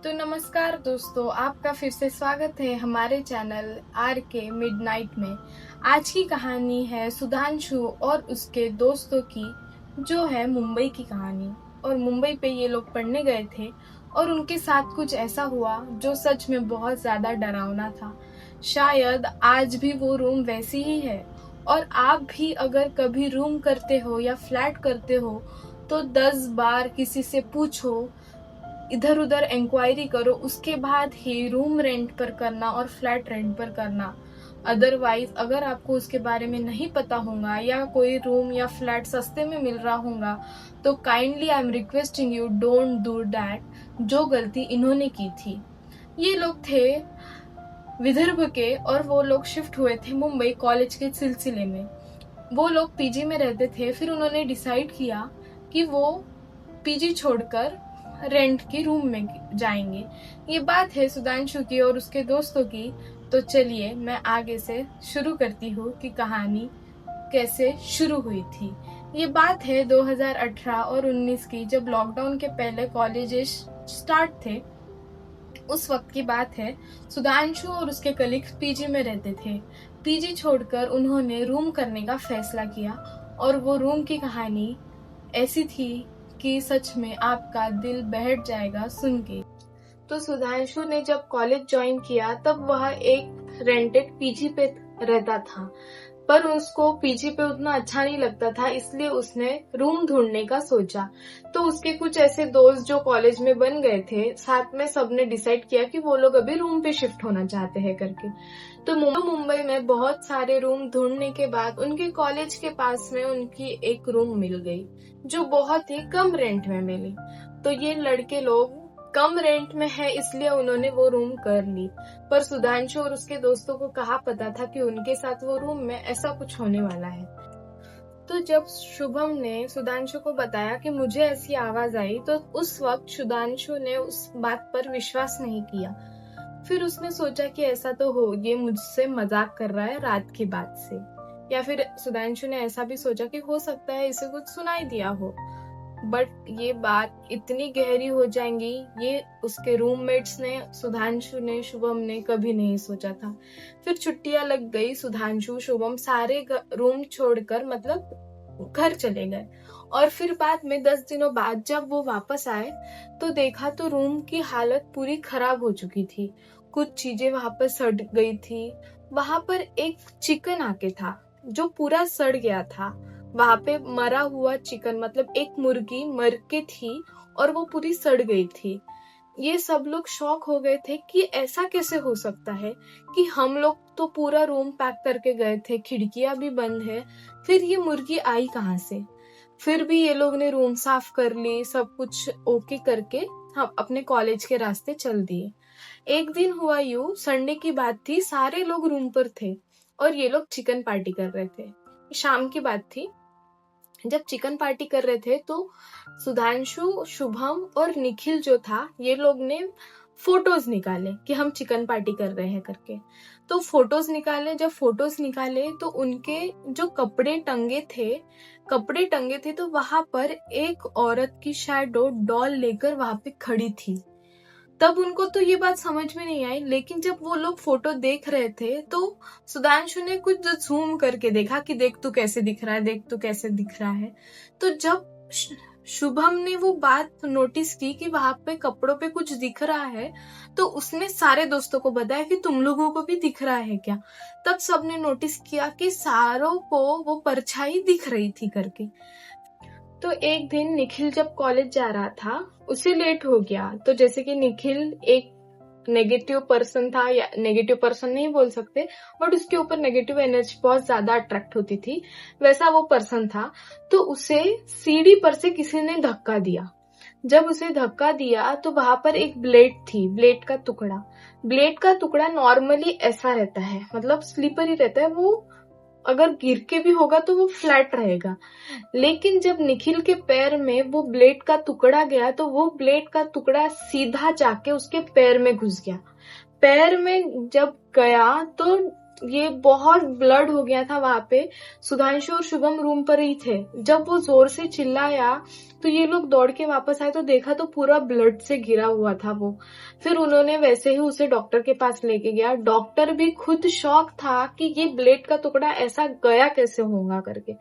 तो नमस्कार दोस्तों, आपका फिर से स्वागत है हमारे चैनल आर के मिडनाइट में। आज की कहानी है सुधांशु और उसके दोस्तों की, जो है मुंबई की कहानी। और मुंबई पे ये लोग पढ़ने गए थे और उनके साथ कुछ ऐसा हुआ जो सच में बहुत ज्यादा डरावना था। शायद आज भी वो रूम वैसी ही है। और आप भी अगर कभी रूम करते हो या फ्लैट करते हो तो 10 बार किसी से पूछो, इधर उधर इंक्वायरी करो, उसके बाद ही रूम रेंट पर करना और फ्लैट रेंट पर करना। अदरवाइज अगर आपको उसके बारे में नहीं पता होगा या कोई रूम या फ्लैट सस्ते में मिल रहा होगा तो kindly I am requesting you, don't do that, जो गलती इन्होंने की थी। ये लोग थे विदर्भ के और वो लोग शिफ्ट हुए थे मुंबई कॉलेज के सिलसिले में। वो लोग पीजी में रहते थे। फिर उन्होंने डिसाइड किया कि वो पीजी छोड़कर रेंट की रूम में जाएंगे। ये बात है सुधांशु की और उसके दोस्तों की। तो चलिए मैं आगे से शुरू करती हूँ कि कहानी कैसे शुरू हुई थी। ये बात है 2018 और 19 की, जब लॉकडाउन के पहले कॉलेजेस स्टार्ट थे। उस वक्त की बात है। सुधांशु और उसके कलीग्स पीजी में रहते थे। पीजी छोड़कर उन्होंने रूम करने का फैसला किया और वो रूम की कहानी ऐसी थी कि सच में आपका दिल बैठ जाएगा सुन के। तो सुधांशु ने जब कॉलेज ज्वाइन किया तब वह एक रेंटेड पीजी पे रहता था, पर उसको पीजी पे उतना अच्छा नहीं लगता था, इसलिए उसने रूम ढूंढने का सोचा। तो उसके कुछ ऐसे दोस्त जो कॉलेज में बन गए थे, साथ में सबने डिसाइड किया कि वो लोग अभी रूम पे शिफ्ट होना चाहते हैं करके। तो मुंबई में बहुत सारे रूम ढूंढने के बाद उनके कॉलेज के पास में उनकी एक रूम मिल गई, जो बहुत ही कम रेंट में मिली। तो ये लड़के लोग कम रेंट में है इसलिए उन्होंने वो रूम कर ली। पर सुधांशु और उसके दोस्तों को कहाँ पता था कि उनके साथ वो रूम में ऐसा कुछ होने वाला है। तो जब शुभम ने सुधांशु को बताया कि मुझे ऐसी आवाज आई, तो उस वक्त सुधांशु ने उस बात पर विश्वास नहीं किया। फिर उसने सोचा कि ऐसा तो हो, ये मुझसे मजाक कर रहा है रात की बात से। या फिर सुधांशु ने ऐसा भी सोचा कि हो सकता है इसे कुछ सुनाई दिया हो। बट ये बात इतनी गहरी हो जाएंगी, ये उसके रूममेट्स ने, सुधांशु ने, शुभम ने कभी नहीं सोचा था। फिर छुट्टियां लग गई। सुधांशु, शुभम सारे रूम छोड़कर मतलब घर चले गए। और फिर बाद में 10 दिनों बाद जब वो वापस आए तो देखा तो रूम की हालत पूरी खराब हो चुकी थी। कुछ चीजें वहां पर सड़ गई थी। वहां पर एक चिकन आके था जो पूरा सड़ गया था। वहां पे मरा हुआ चिकन, मतलब एक मुर्गी मर के थी और वो पूरी सड़ गई थी। ये सब लोग शॉक हो गए थे कि ऐसा कैसे हो सकता है कि हम लोग तो पूरा रूम पैक करके गए थे, खिड़कियां भी बंद है, फिर ये मुर्गी आई कहाँ से। फिर भी ये लोग ने रूम साफ कर ली, सब कुछ ओके करके हम अपने कॉलेज के रास्ते चल दिए। एक दिन हुआ यूं, संडे की बात थी, सारे लोग रूम पर थे और ये लोग चिकन पार्टी कर रहे थे। शाम की बात थी। जब चिकन पार्टी कर रहे थे तो सुधांशु, शुभम और निखिल जो था, ये लोग ने फोटोज निकाले कि हम चिकन पार्टी कर रहे हैं करके। तो फोटोज निकाले। जब फोटोज निकाले तो उनके जो कपड़े टंगे थे तो वहां पर एक औरत की शैडो डॉल लेकर वहां पे खड़ी थी। तब उनको तो ये बात समझ में नहीं आई, लेकिन जब वो लोग फोटो देख रहे थे तो सुधांशु ने कुछ जूम करके देखा कि देख तू कैसे दिख रहा है, देख तू कैसे दिख रहा है। तो जब शुभम ने वो बात नोटिस की कि वहां पे कपड़ों पे कुछ दिख रहा है, तो उसने सारे दोस्तों को बताया कि तुम लोगों को भी दिख रहा है क्या। तब सबने नोटिस किया कि सारों को वो परछाई दिख रही थी करके। तो एक दिन निखिल जब कॉलेज जा रहा था, उसे लेट हो गया। तो जैसे कि निखिल एक नेगेटिव पर्सन था, या नेगेटिव पर्सन नहीं बोल सकते, बट उसके ऊपर नेगेटिव एनर्जी बहुत ज्यादा अट्रैक्ट होती थी, वैसा वो पर्सन था। तो उसे सीढ़ी पर से किसी ने धक्का दिया। जब उसे धक्का दिया तो वहां पर एक ब्लेड थी, ब्लेड का टुकड़ा नॉर्मली ऐसा रहता है, मतलब स्लीपर ही रहता है, वो अगर गिर के भी होगा तो वो फ्लैट रहेगा। लेकिन जब निखिल के पैर में वो ब्लेड का टुकड़ा गया तो वो ब्लेड का टुकड़ा सीधा जाके उसके पैर में घुस गया। पैर में जब गया तो ये बहुत ब्लड हो गया था वहां पे। सुधांशु और शुभम रूम पर ही थे। जब वो जोर से चिल्लाया तो ये लोग दौड़ के वापस आए तो देखा तो पूरा ब्लड से घिरा हुआ था वो। फिर उन्होंने वैसे ही उसे डॉक्टर के पास लेके गया। डॉक्टर भी खुद शॉक था कि ये ब्लेड का टुकड़ा ऐसा गया कैसे होगा करके।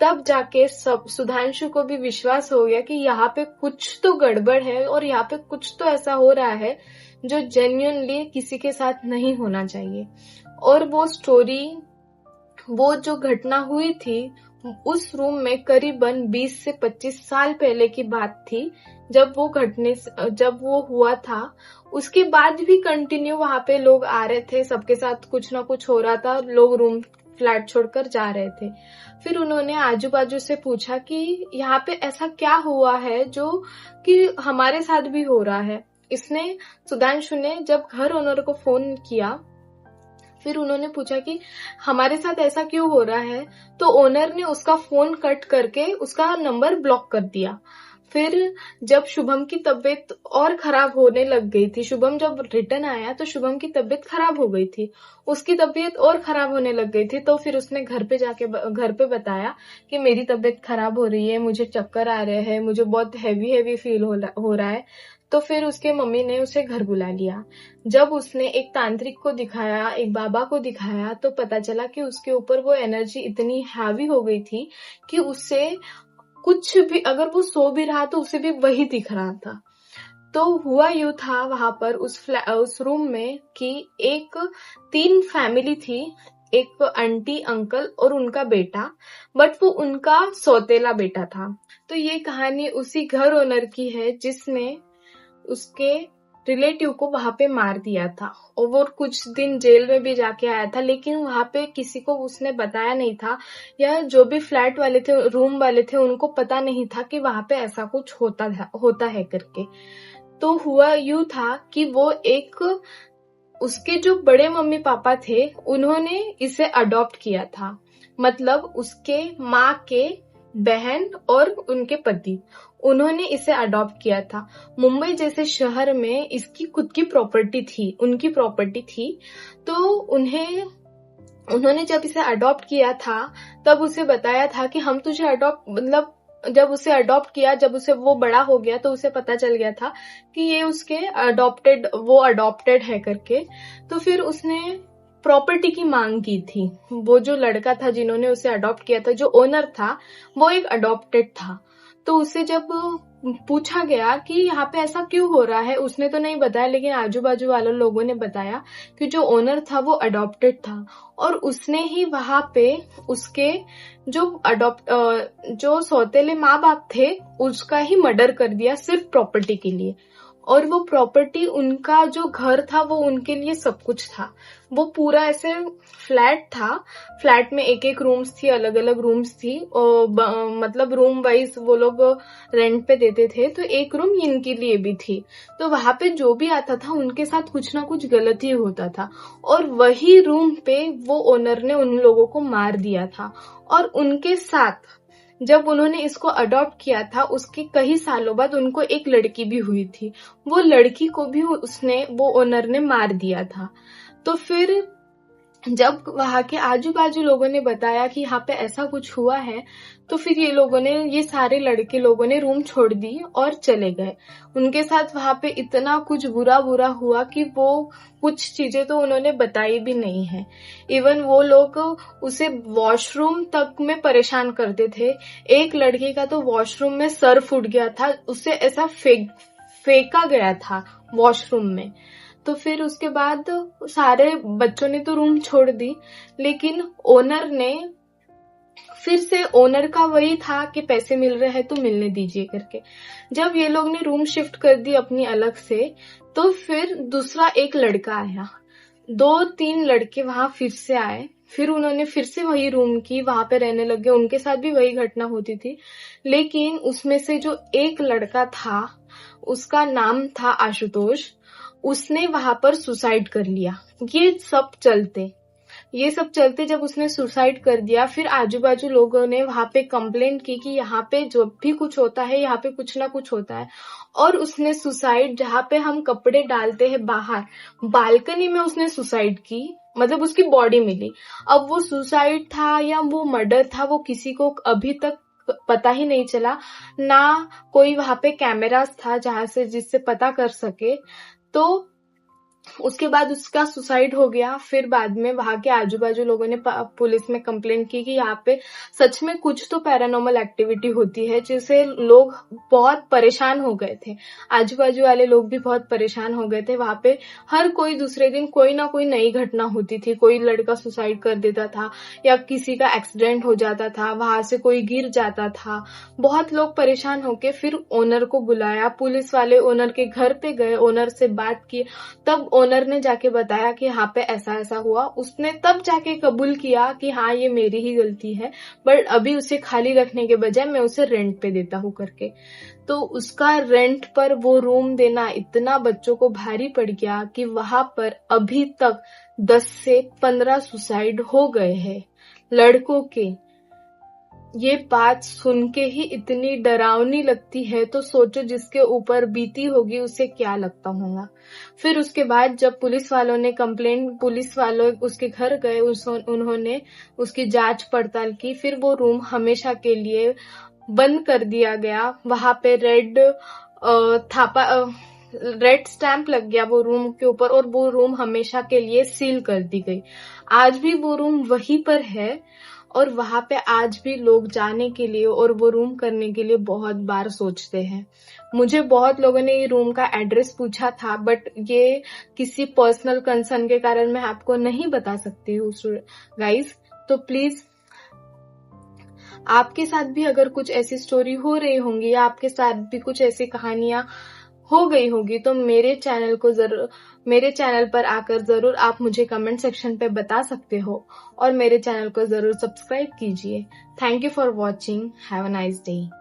तब जाके सब सुधांशु को भी विश्वास हो गया कि यहाँ पे कुछ तो गड़बड़ है और यहाँ पे कुछ तो ऐसा हो रहा है जो जेन्युइनली किसी के साथ नहीं होना चाहिए। और वो स्टोरी, वो जो घटना हुई थी उस रूम में करीबन 20 से 25 साल पहले की बात थी। जब वो हुआ था उसके बाद भी कंटिन्यू वहां पे लोग आ रहे थे, सबके साथ कुछ ना कुछ हो रहा था, लोग रूम फ्लैट छोड़कर जा रहे थे। फिर उन्होंने आजू बाजू से पूछा कि यहाँ पे ऐसा क्या हुआ है जो कि हमारे साथ भी हो रहा है। इसने सुधांशु ने जब घर ओनर को फोन किया, फिर उन्होंने पूछा कि हमारे साथ ऐसा क्यों हो रहा है, तो ओनर ने उसका फोन कट करके उसका नंबर ब्लॉक कर दिया। फिर जब शुभम की तबीयत और खराब होने लग गई थी, शुभम जब रिटर्न आया तो शुभम की तबीयत खराब हो गई थी, उसकी तबीयत और खराब होने लग गई थी। तो फिर उसने घर पे बताया कि मेरी तबीयत खराब हो रही है, मुझे चक्कर आ रहे हैं, मुझे बहुत हैवी हैवी फील हो रहा है। तो फिर उसके मम्मी ने उसे घर बुला लिया। जब उसने एक तांत्रिक को दिखाया, एक बाबा को दिखाया, तो पता चला कि उसके ऊपर वो एनर्जी इतनी हैवी हो गई थी कि उससे कुछ भी, अगर वो सो भी रहा तो उसे भी वही दिख रहा था। तो हुआ यूं था वहां पर उस रूम में कि एक 3 फैमिली थी, एक आंटी, अंकल और उनका बेटा, बट वो उनका सौतेला बेटा था। तो ये कहानी उसी घर ओनर की है जिसने उसके रिलेटिव को वहां पे मार दिया था और वो कुछ दिन जेल में भी जाके आया था, लेकिन वहां पे किसी को उसने बताया नहीं था, या जो भी फ्लैट वाले थे, रूम वाले थे, उनको पता नहीं था कि वहां पे ऐसा कुछ होता है करके। तो हुआ यूं था कि वो एक, उसके जो बड़े मम्मी पापा थे उन्होंने इसे अडॉप्ट किया था, मतलब उसके माँ के बहन और उनके पति, उन्होंने इसे अडॉप्ट किया था। मुंबई जैसे शहर में इसकी खुद की प्रॉपर्टी थी, उनकी प्रॉपर्टी थी। तो उन्होंने जब इसे अडॉप्ट किया था तब उसे बताया था कि हम तुझे मतलब जब उसे अडॉप्ट किया, जब उसे वो बड़ा हो गया तो उसे पता चल गया था कि ये उसके अडॉप्टेड है करके। तो फिर उसने प्रॉपर्टी की मांग की थी। वो जो लड़का था जिन्होंने उसे अडॉप्ट किया था, जो ओनर था, वो एक अडॉप्टेड था। तो उसे जब पूछा गया कि यहाँ पे ऐसा क्यों हो रहा है, उसने तो नहीं बताया, लेकिन आजू बाजू वाले लोगों ने बताया कि जो ओनर था वो अडॉप्टेड था और उसने ही वहां पे उसके जो सौतेले माँ बाप थे उसका ही मर्डर कर दिया सिर्फ प्रॉपर्टी के लिए। और वो प्रॉपर्टी, उनका जो घर था वो उनके लिए सब कुछ था। वो पूरा ऐसे फ्लैट था, फ्लैट में एक एक रूम्स थी, अलग अलग रूम्स थी और मतलब रूम वाइज वो लोग रेंट पे देते थे, तो एक रूम इनके लिए भी थी। तो वहां पे जो भी आता था उनके साथ कुछ ना कुछ गलत ही होता था और वही रूम पे वो ओनर ने उन लोगों को मार दिया था। और उनके साथ जब उन्होंने इसको अडॉप्ट किया था उसके कई सालों बाद उनको एक लड़की भी हुई थी, वो लड़की को भी वो ओनर ने मार दिया था। तो फिर जब वहां के आजू बाजू लोगों ने बताया कि यहाँ पे ऐसा कुछ हुआ है, तो फिर ये सारे लड़के लोगों ने रूम छोड़ दी और चले गए। उनके साथ वहां पे इतना कुछ बुरा बुरा हुआ कि वो कुछ चीजें तो उन्होंने बताई भी नहीं है। इवन वो लोग उसे वॉशरूम तक में परेशान करते थे। एक लड़के का तो वॉशरूम में सर फूट गया था, उसे ऐसा फेंका गया था वॉशरूम में। तो फिर उसके बाद सारे बच्चों ने तो रूम छोड़ दी, लेकिन ओनर ने फिर से, ओनर का वही था कि पैसे मिल रहे हैं तो मिलने दीजिए करके। जब ये लोग ने रूम शिफ्ट कर दी अपनी अलग से, तो फिर दूसरा एक लड़का आया, 2-3 लड़के वहां फिर से आए। फिर उन्होंने फिर से वही रूम की, वहां पे रहने लगे, उनके साथ भी वही घटना होती थी। लेकिन उसमें से जो एक लड़का था, उसका नाम था आशुतोष, उसने वहां पर सुसाइड कर लिया। ये सब चलते जब उसने सुसाइड कर दिया, फिर आजू बाजू लोगों ने वहां पे कंप्लेंट की कि यहाँ पे जो भी कुछ होता है, यहाँ पे कुछ ना कुछ होता है। और उसने सुसाइड, जहाँ पे हम कपड़े डालते हैं बाहर, बालकनी में उसने सुसाइड की। मतलब उसकी बॉडी मिली। अब वो सुसाइड था या वो मर्डर था, वो किसी को अभी तक पता ही नहीं चला। ना कोई वहां पे कैमरास था जहां से जिससे पता कर सके। तो उसके बाद उसका सुसाइड हो गया। फिर बाद में वहां के आजू बाजू लोगों ने पुलिस में कंप्लेंट की कि यहाँ पे सच में कुछ तो पैरानॉर्मल एक्टिविटी होती है, जिससे लोग बहुत परेशान हो गए थे। आजू बाजू वाले लोग भी बहुत परेशान हो गए थे। वहां पे हर कोई दूसरे दिन कोई ना कोई नई घटना होती थी। कोई लड़का सुसाइड कर देता था या किसी का एक्सीडेंट हो जाता था, वहां से कोई गिर जाता था। बहुत लोग परेशान होके फिर ओनर को बुलाया। पुलिस वाले ओनर के घर पे गए, ओनर से बात की। तब ओनर ने जाके बताया कि यहाँ पे ऐसा ऐसा हुआ। उसने तब जाके कबूल किया कि हाँ ये मेरी ही गलती है, बट अभी उसे खाली रखने के बजाय मैं उसे रेंट पे देता हूँ करके। तो उसका रेंट पर वो रूम देना इतना बच्चों को भारी पड़ गया कि वहां पर अभी तक 10 से 15 सुसाइड हो गए हैं लड़कों के। ये बात सुन के ही इतनी डरावनी लगती है, तो सोचो जिसके ऊपर बीती होगी उसे क्या लगता होगा। फिर उसके बाद जब पुलिस वालों ने पुलिस वालों उसके घर गए, उन्होंने उसकी जांच पड़ताल की। फिर वो रूम हमेशा के लिए बंद कर दिया गया। वहां पे रेड स्टैंप लग गया वो रूम के ऊपर, और वो रूम हमेशा के लिए सील कर दी गई। आज भी वो रूम वहीं पर है, और वहां पे आज भी लोग जाने के लिए और वो रूम करने के लिए बहुत बार सोचते हैं। मुझे बहुत लोगों ने ये रूम का एड्रेस पूछा था, बट ये किसी पर्सनल कंसर्न के कारण मैं आपको नहीं बता सकती हूँ गाइस। तो प्लीज आपके साथ भी अगर कुछ ऐसी स्टोरी हो रही होंगी या आपके साथ भी कुछ ऐसी कहानियां हो गई होगी, तो मेरे चैनल पर आकर जरूर आप मुझे कमेंट सेक्शन पे बता सकते हो, और मेरे चैनल को जरूर सब्सक्राइब कीजिए। Thank you for watching. Have a nice day.